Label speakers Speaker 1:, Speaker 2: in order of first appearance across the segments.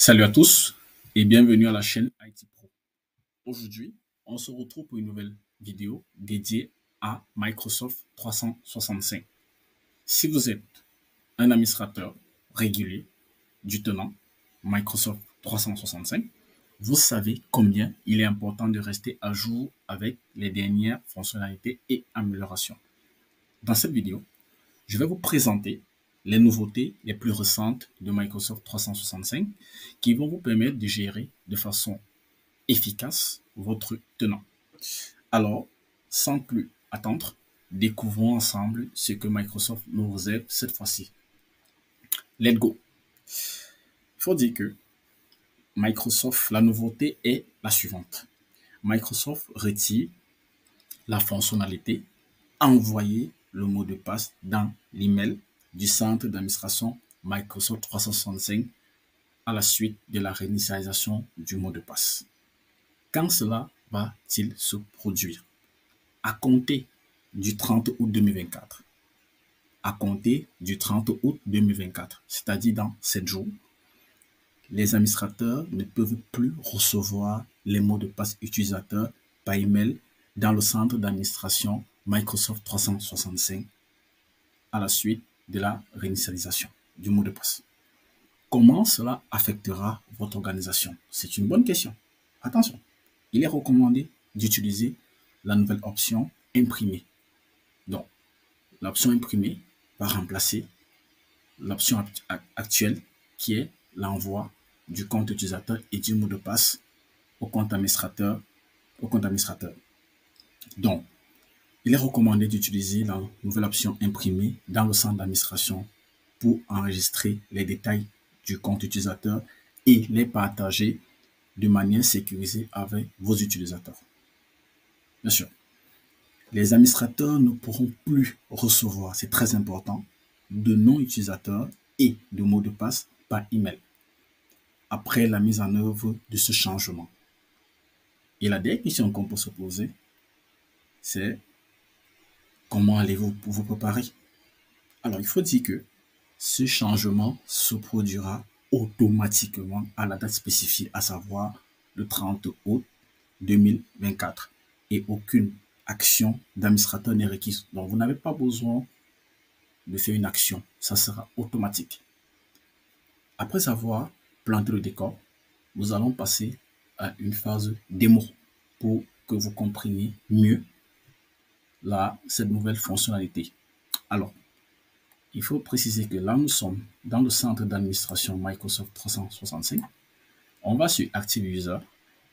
Speaker 1: Salut à tous et bienvenue à la chaîne IT Pro. Aujourd'hui, on se retrouve pour une nouvelle vidéo dédiée à Microsoft 365. Si vous êtes un administrateur régulier du tenant Microsoft 365, vous savez combien il est important de rester à jour avec les dernières fonctionnalités et améliorations. Dans cette vidéo, je vais vous présenter les nouveautés les plus récentes de Microsoft 365 qui vont vous permettre de gérer de façon efficace votre tenant. Alors, sans plus attendre, découvrons ensemble ce que Microsoft nous réserve cette fois-ci. Let's go! Il faut dire que Microsoft, la nouveauté est la suivante. Microsoft retire la fonctionnalité envoyer le mot de passe dans l'email du centre d'administration Microsoft 365 à la suite de la réinitialisation du mot de passe. Quand cela va-t-il se produire? À compter du 30 août 2024. À compter du 30 août 2024, c'est-à-dire dans 7 jours, les administrateurs ne peuvent plus recevoir les mots de passe utilisateurs par email dans le centre d'administration Microsoft 365 à la suite de la réinitialisation du mot de passe. Comment cela affectera votre organisation? C'est une bonne question. Attention, il est recommandé d'utiliser la nouvelle option imprimer. Donc, l'option imprimer va remplacer l'option actuelle qui est l'envoi du compte utilisateur et du mot de passe au compte administrateur. Donc, il est recommandé d'utiliser la nouvelle option imprimer dans le centre d'administration pour enregistrer les détails du compte utilisateur et les partager de manière sécurisée avec vos utilisateurs. Bien sûr, les administrateurs ne pourront plus recevoir, c'est très important, de noms utilisateurs et de mots de passe par email après la mise en œuvre de ce changement. Et la dernière question qu'on peut se poser, c'est comment allez-vous vous préparer? Alors, il faut dire que ce changement se produira automatiquement à la date spécifiée, à savoir le 30 août 2024. Et aucune action d'administrateur n'est requise. Donc, vous n'avez pas besoin de faire une action. Ça sera automatique. Après avoir planté le décor, nous allons passer à une phase démo pour que vous compreniez mieux cette nouvelle fonctionnalité. Alors, il faut préciser que là, nous sommes dans le centre d'administration Microsoft 365. On va sur Active User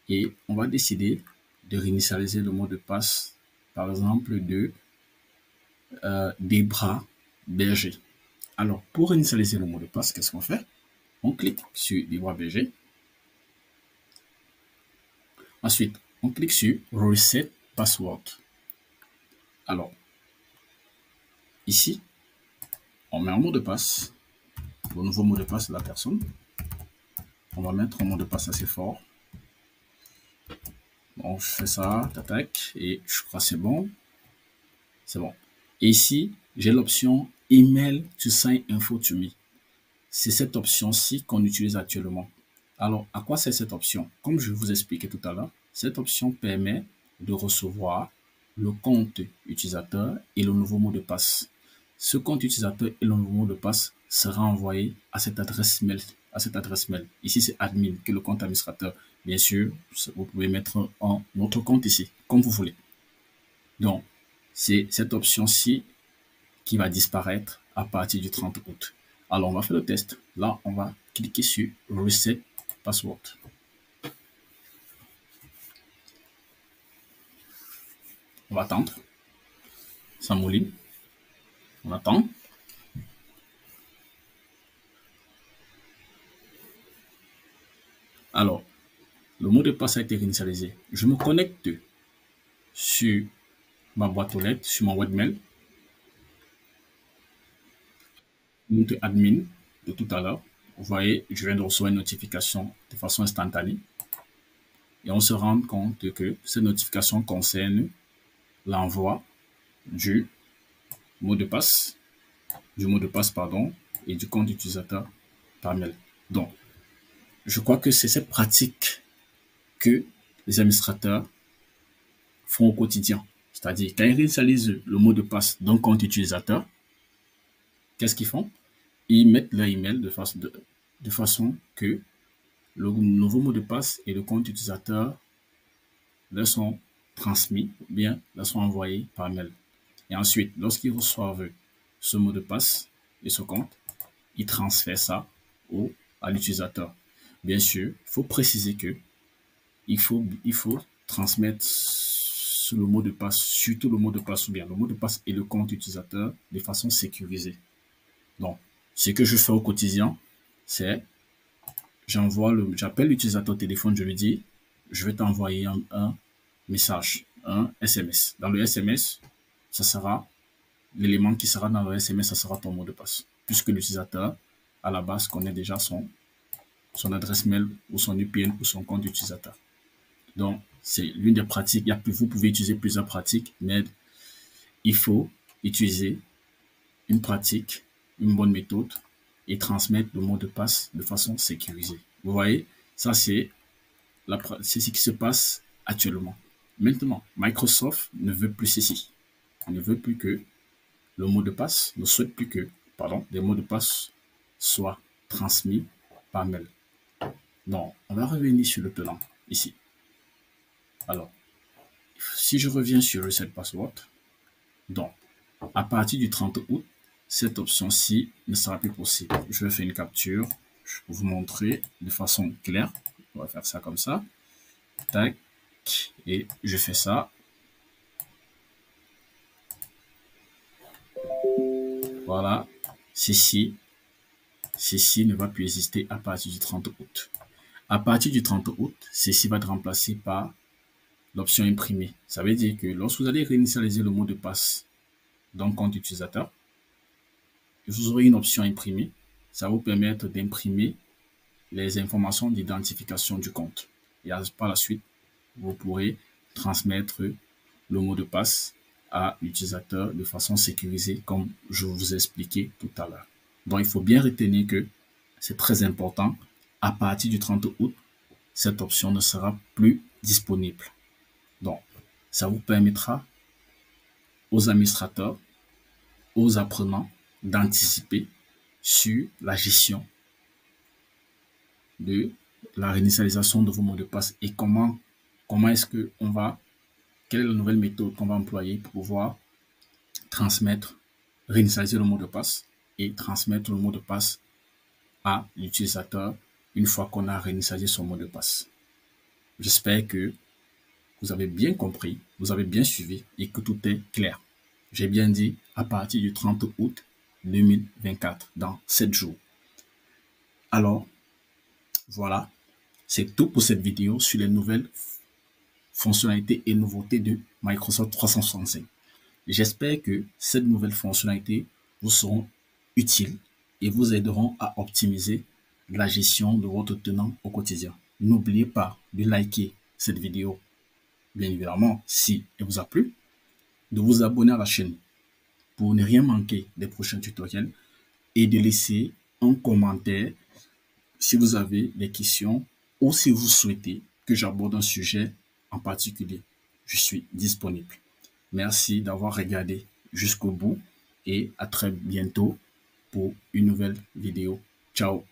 Speaker 1: et on va décider de réinitialiser le mot de passe, par exemple, de Debra Berger. Alors, pour réinitialiser le mot de passe, qu'est-ce qu'on fait? On clique sur Debra Berger. Ensuite, on clique sur Reset Password. Alors, ici, on met un mot de passe, le nouveau mot de passe de la personne. On va mettre un mot de passe assez fort. Bon, je fais ça, tac, et je crois que c'est bon. C'est bon. Et ici, j'ai l'option Email to sign info to me. C'est cette option-ci qu'on utilise actuellement. Alors, à quoi sert cette option? Comme je vous expliquais tout à l'heure, cette option permet de recevoir le compte utilisateur et le nouveau mot de passe. Ce compte utilisateur et le nouveau mot de passe sera envoyé à cette adresse mail. Ici, c'est admin, qui est le compte administrateur. Bien sûr, vous pouvez mettre un autre compte ici, comme vous voulez. Donc, c'est cette option-ci qui va disparaître à partir du 30 août. Alors, on va faire le test. Là, on va cliquer sur Reset Password. On va attendre. Ça mouline. On attend. Alors, le mot de passe a été réinitialisé. Je me connecte sur ma boîte aux lettres, sur mon webmail. Notre admin de tout à l'heure. Vous voyez, je viens de recevoir une notification de façon instantanée. Et on se rend compte que cette notification concerne l'envoi du mot de passe, et du compte utilisateur par mail. Donc, je crois que c'est cette pratique que les administrateurs font au quotidien. C'est-à-dire, quand ils réinitialisent le mot de passe d'un compte utilisateur, qu'est-ce qu'ils font? Ils mettent leur email de façon que le nouveau mot de passe et le compte utilisateur leur sont transmis ou bien leur sont envoyés par mail. Et ensuite, lorsqu'ils reçoivent ce mot de passe et ce compte, ils transfèrent ça à l'utilisateur. Bien sûr, il faut préciser que il faut transmettre le mot de passe, surtout le mot de passe ou bien le mot de passe et le compte utilisateur de façon sécurisée. Donc, ce que je fais au quotidien, c'est j'appelle l'utilisateur au téléphone, je lui dis, je vais t'envoyer un message, un SMS. Dans le SMS, ça sera l'élément qui sera dans le SMS, ça sera ton mot de passe, puisque l'utilisateur, à la base, connaît déjà son adresse mail ou son UPN ou son compte utilisateur. Donc, c'est l'une des pratiques. Vous pouvez utiliser plusieurs pratiques, mais il faut utiliser une pratique, une bonne méthode et transmettre le mot de passe de façon sécurisée. Vous voyez, ça c'est ce qui se passe actuellement. Maintenant, Microsoft ne veut plus ceci. Il ne veut plus que le mot de passe, ne souhaite plus que, les mots de passe soient transmis par mail. Donc, on va revenir sur le plan ici. Alors, si je reviens sur Reset Password, donc, à partir du 30 août, cette option-ci ne sera plus possible. Je vais faire une capture pour vous montrer de façon claire. On va faire ça comme ça. Tac. Et je fais ça. Voilà. Ceci ne va plus exister à partir du 30 août. À partir du 30 août, ceci va être remplacé par l'option imprimée. Ça veut dire que lorsque vous allez réinitialiser le mot de passe d'un compte utilisateur, vous aurez une option imprimée. Ça va vous permettre d'imprimer les informations d'identification du compte. Et par la suite, vous pourrez transmettre le mot de passe à l'utilisateur de façon sécurisée, comme je vous ai expliqué tout à l'heure. Donc, il faut bien retenir que c'est très important. À partir du 30 août, cette option ne sera plus disponible. Donc, ça vous permettra aux administrateurs, aux apprenants d'anticiper sur la gestion de la réinitialisation de vos mots de passe et comment est-ce que quelle est la nouvelle méthode qu'on va employer pour pouvoir réinitialiser le mot de passe et transmettre le mot de passe à l'utilisateur une fois qu'on a réinitialisé son mot de passe. J'espère que vous avez bien compris, vous avez bien suivi et que tout est clair. J'ai bien dit à partir du 30 août 2024, dans 7 jours. Alors, voilà, c'est tout pour cette vidéo sur les nouvelles fonctionnalités et nouveautés de Microsoft 365. J'espère que cette nouvelle fonctionnalité vous seront utiles et vous aideront à optimiser la gestion de votre tenant au quotidien. N'oubliez pas de liker cette vidéo, bien évidemment, si elle vous a plu, de vous abonner à la chaîne pour ne rien manquer des prochains tutoriels et de laisser un commentaire si vous avez des questions ou si vous souhaitez que j'aborde un sujet en particulier. Je suis disponible. Merci d'avoir regardé jusqu'au bout et à très bientôt pour une nouvelle vidéo. Ciao.